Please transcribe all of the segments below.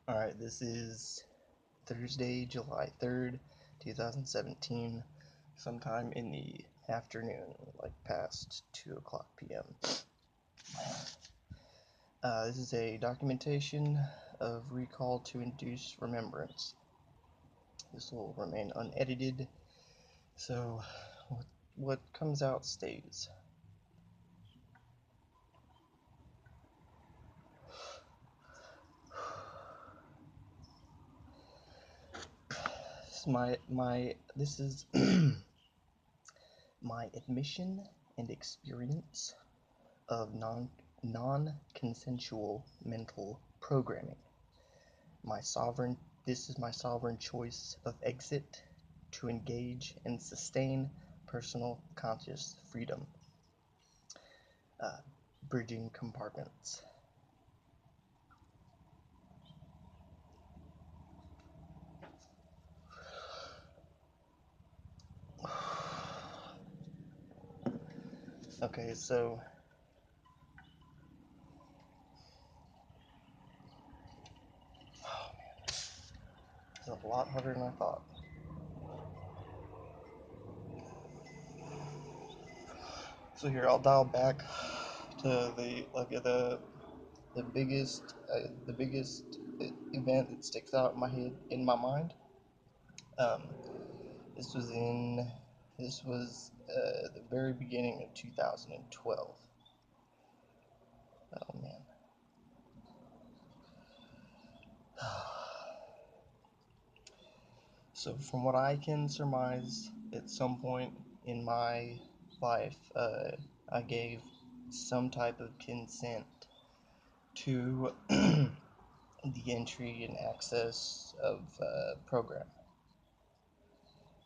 Alright, this is Thursday, July 3rd, 2017, sometime in the afternoon, like past 2 o'clock p.m. This is a documentation of recall to induce remembrance. This will remain unedited, so what comes out stays. This is my admission and experience of non-consensual mental programming. This is my sovereign choice of exit to engage and sustain personal conscious freedom. Bridging compartments. Okay, so it's a lot harder than I thought. So here, I'll dial back to the biggest event that sticks out in my head, in my mind. Um, this was the very beginning of 2012. Oh man. So from what I can surmise, at some point in my life, I gave some type of consent to the entry and access of program.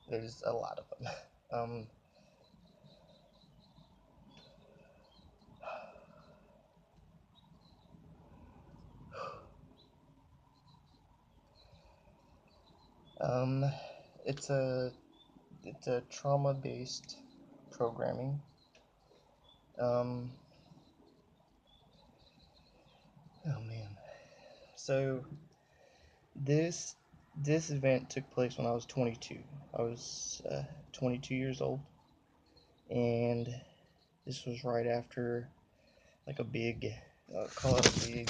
There's a lot of them. Um, it's a trauma-based programming. Oh man. So this this event took place when I was 22. I was 22 years old, and this was right after like a big, call it a big,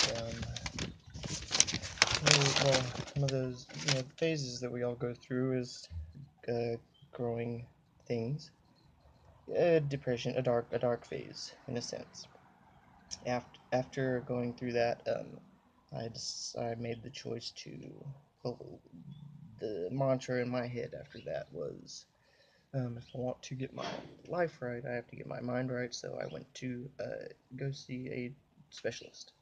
well, one of those phases that we all go through is growing things. Depression, a dark phase in a sense. After going through that, I made the choice to. Well, the mantra in my head after that was, if I want to get my life right, I have to get my mind right. So I went to go see a specialist.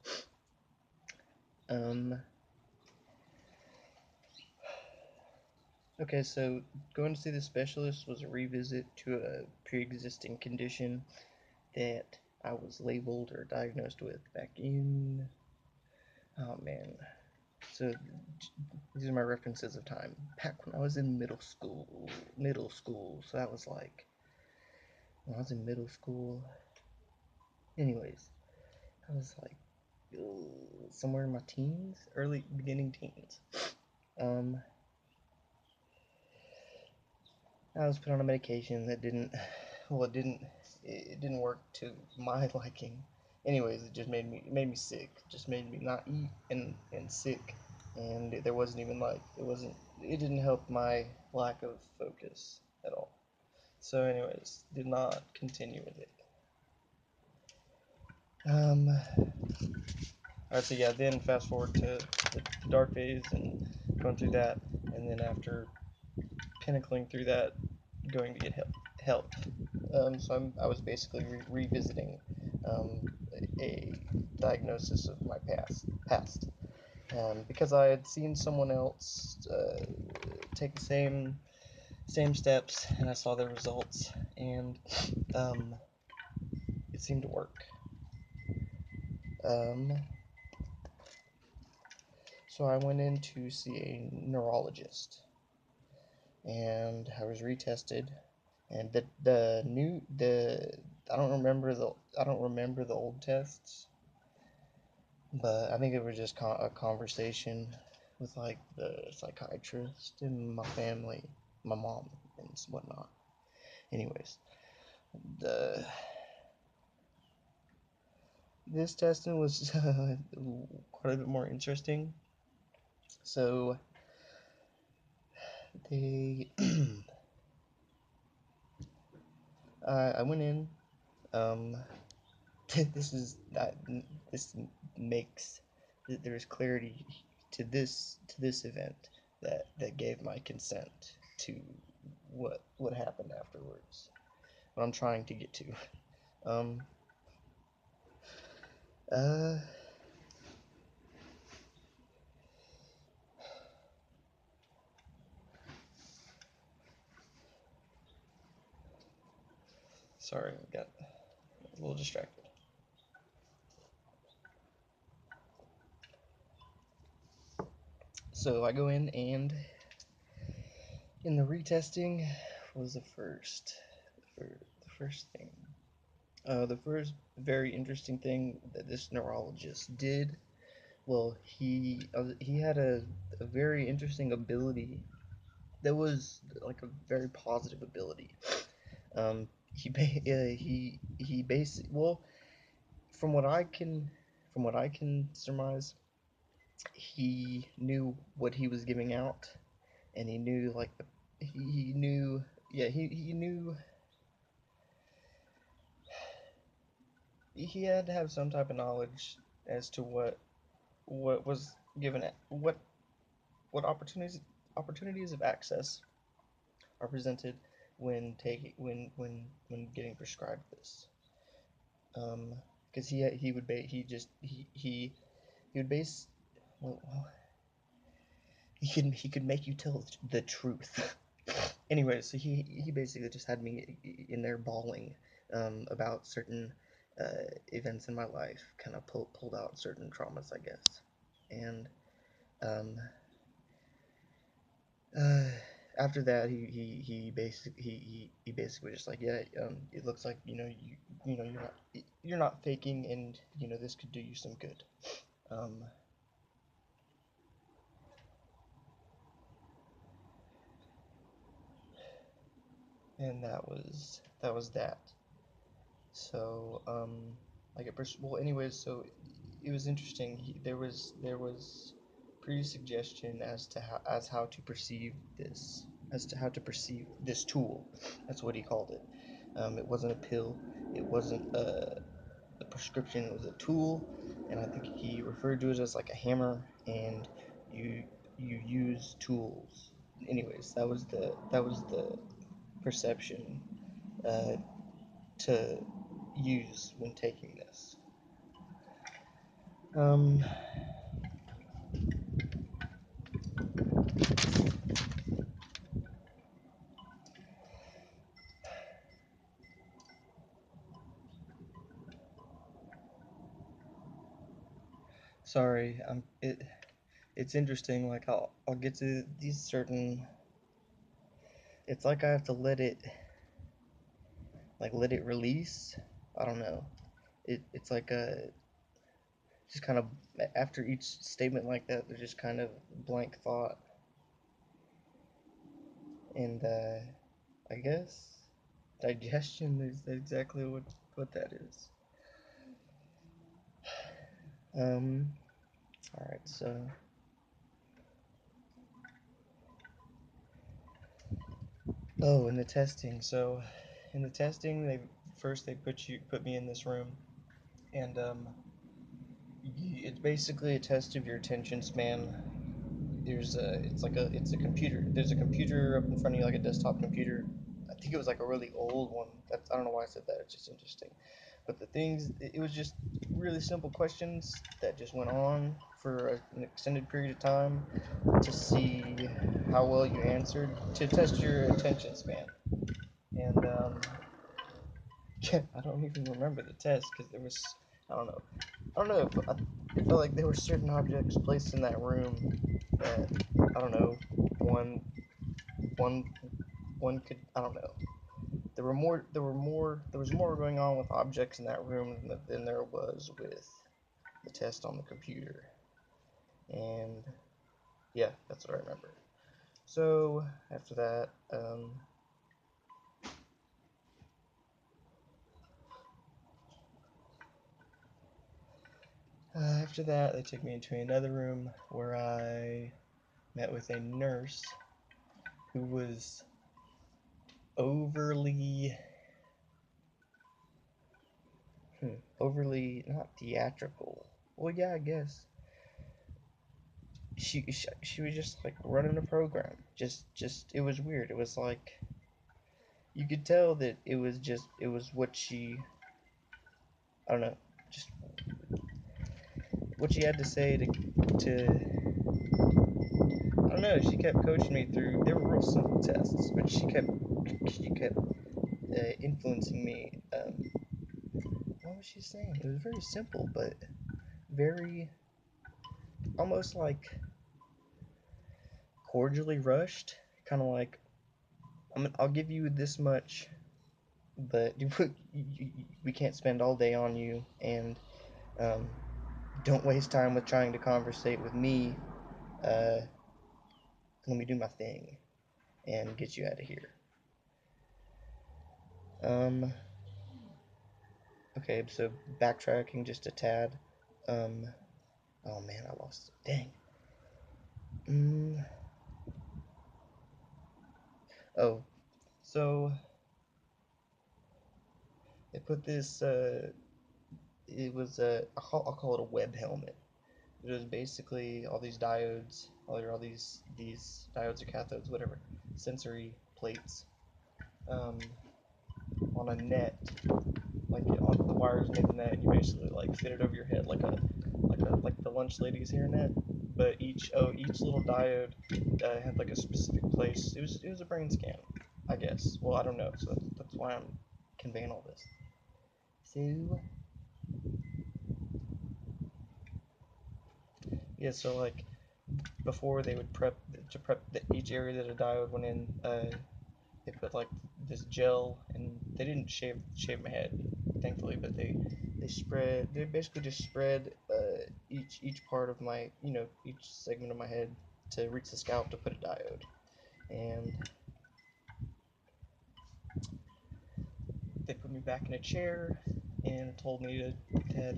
Okay, so going to see the specialist was a revisit to a pre-existing condition that I was labeled or diagnosed with back in. Oh man. So these are my references of time. Back when I was in middle school. Middle school. So that was like when I was in middle school. Anyways, I was like somewhere in my teens, early beginning teens. I was put on a medication that didn't, well, it didn't work to my liking. Anyways, it made me sick. It just made me not eat and sick, and there wasn't even like it didn't help my lack of focus at all. So, anyways, did not continue with it. Alright, so yeah, then fast forward to the dark phase and going through that, and then after pinnacling through that, going to get help. So I was basically revisiting a diagnosis of my past, because I had seen someone else take the same steps, and I saw the results, and it seemed to work. So I went in to see a neurologist, and I was retested, and the I don't remember the old tests, but I think it was just a conversation with like the psychiatrist in my family, my mom and whatnot. Anyways, the this testing was quite a bit more interesting. So they, I went in. Um, this is that this makes there's clarity to this event that gave my consent to what happened afterwards. What I'm trying to get to. Um, uh, sorry, I got a little distracted. So I go in, and in the retesting was the first thing. The first very interesting thing that this neurologist did. Well, he had a very interesting ability that was like a very positive ability. He basically, well, from what I can surmise, he knew what he was giving out, and he knew like he knew, yeah, he knew he had to have some type of knowledge as to what was given at what opportunities of access are presented when taking when getting prescribed this. Because he would he would base, well, he could make you tell the truth. Anyway, so he basically just had me in there bawling about certain events in my life, kind of pulled out certain traumas, I guess, and um, uh, after that, he basically just like, yeah, it looks like, you know you're not faking, and this could do you some good. Um, and that was that. So like well, anyways, so it was interesting. There was pre-suggestion as how to perceive this, as to how to perceive this tool. That's what he called it. It wasn't a pill. It wasn't a prescription. It was a tool, and I think he referred to it as like a hammer. And you use tools. Anyways, that was the perception uh, to use when taking this. Um, sorry, it's interesting. Like I'll get to these certain. It's like I have to let it release. I don't know. It's like a just kind of after each statement like that, there's just kind of blank thought, and I guess digestion is exactly what that is. Um, all right, so oh, in the testing. So, in the testing, they put me in this room, and it's basically a test of your attention span. It's a computer. There's a computer up in front of you, like a desktop computer. I think it was like a really old one. I don't know why I said that. It's just interesting. But the things, it was just really simple questions that just went on for an extended period of time to see how well you answered, to test your attention span. And I don't even remember the test because there was, I don't know. I don't know if it felt like there were certain objects placed in that room that, I don't know, one one one could, I don't know. There was more going on with objects in that room than there was with the test on the computer. And Yeah, that's what I remember. So after that, they took me into another room where I met with a nurse who was overly, overly not theatrical. Well, yeah, I guess she was just like running a program. Just it was weird. It was like you could tell that it was what she, I don't know, just what she had to say to I don't know. She kept coaching me through. They were real simple tests, but she kept influencing me. What was she saying? It was very simple, but very almost like cordially rushed. Kind of like I'll give you this much, but we can't spend all day on you, and um, don't waste time with trying to conversate with me. Uh, Let me do my thing and get you out of here. Um, okay, so backtracking just a tad. Um, oh man, I lost it. Dang. Mm, oh, so they put this. It was a. I'll call it a web helmet. It was basically all these diodes, all these diodes or cathodes, whatever, sensory plates, um, on a net, like on the wires made the net. You basically like fit it over your head like the lunch lady's hairnet. But each little diode had like a specific place. It was a brain scan, I guess. Well, I don't know, so that's why I'm conveying all this. So yeah, so like before they would prep each area that a diode went in. They put like this gel, and they didn't shave my head, thankfully, but they basically just spread each part of my each segment of my head to reach the scalp to put a diode, and they put me back in a chair and told me I'm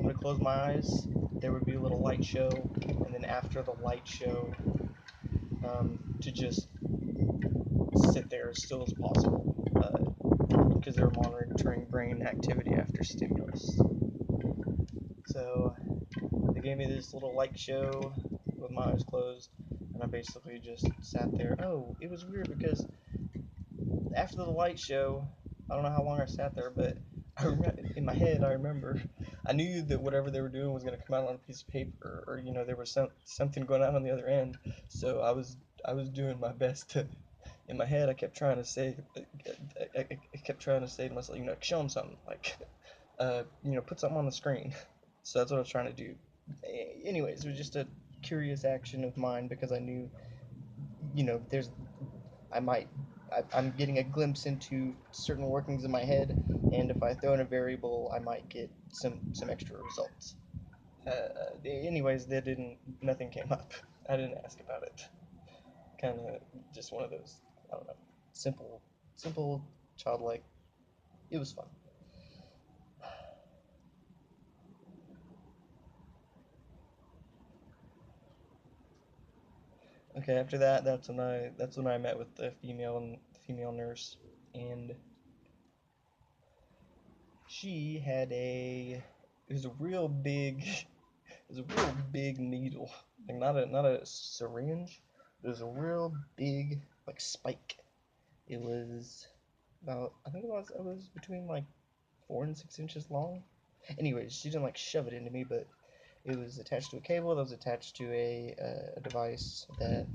gonna close my eyes. There would be a little light show, and then after the light show, to just sit there as still as possible, because they're monitoring brain activity after stimulus. So they gave me this little light show with my eyes closed, and I basically just sat there. Oh, it was weird because after the light show, I don't know how long I sat there, but in my head, I remember I knew that whatever they were doing was going to come out on a piece of paper, or there was something going on the other end. So I was doing my best to. In my head, I kept trying to say, I kept trying to say to myself, show them something, like, put something on the screen. So that's what I was trying to do. Anyways, it was just a curious action of mine because I knew, there's I might I'm getting a glimpse into certain workings in my head, and if I throw in a variable, I might get some extra results. Anyways, nothing came up. I didn't ask about it. Kind of just one of those, I don't know, simple, simple, childlike. It was fun. Okay, after that, that's when I met with the female nurse, and she had it was a real big it was a real big needle, like not a syringe. It was a real big like spike. It was about I think it was between like 4 and 6 inches long. Anyways, she didn't like shove it into me, but it was attached to a cable that was attached to a device that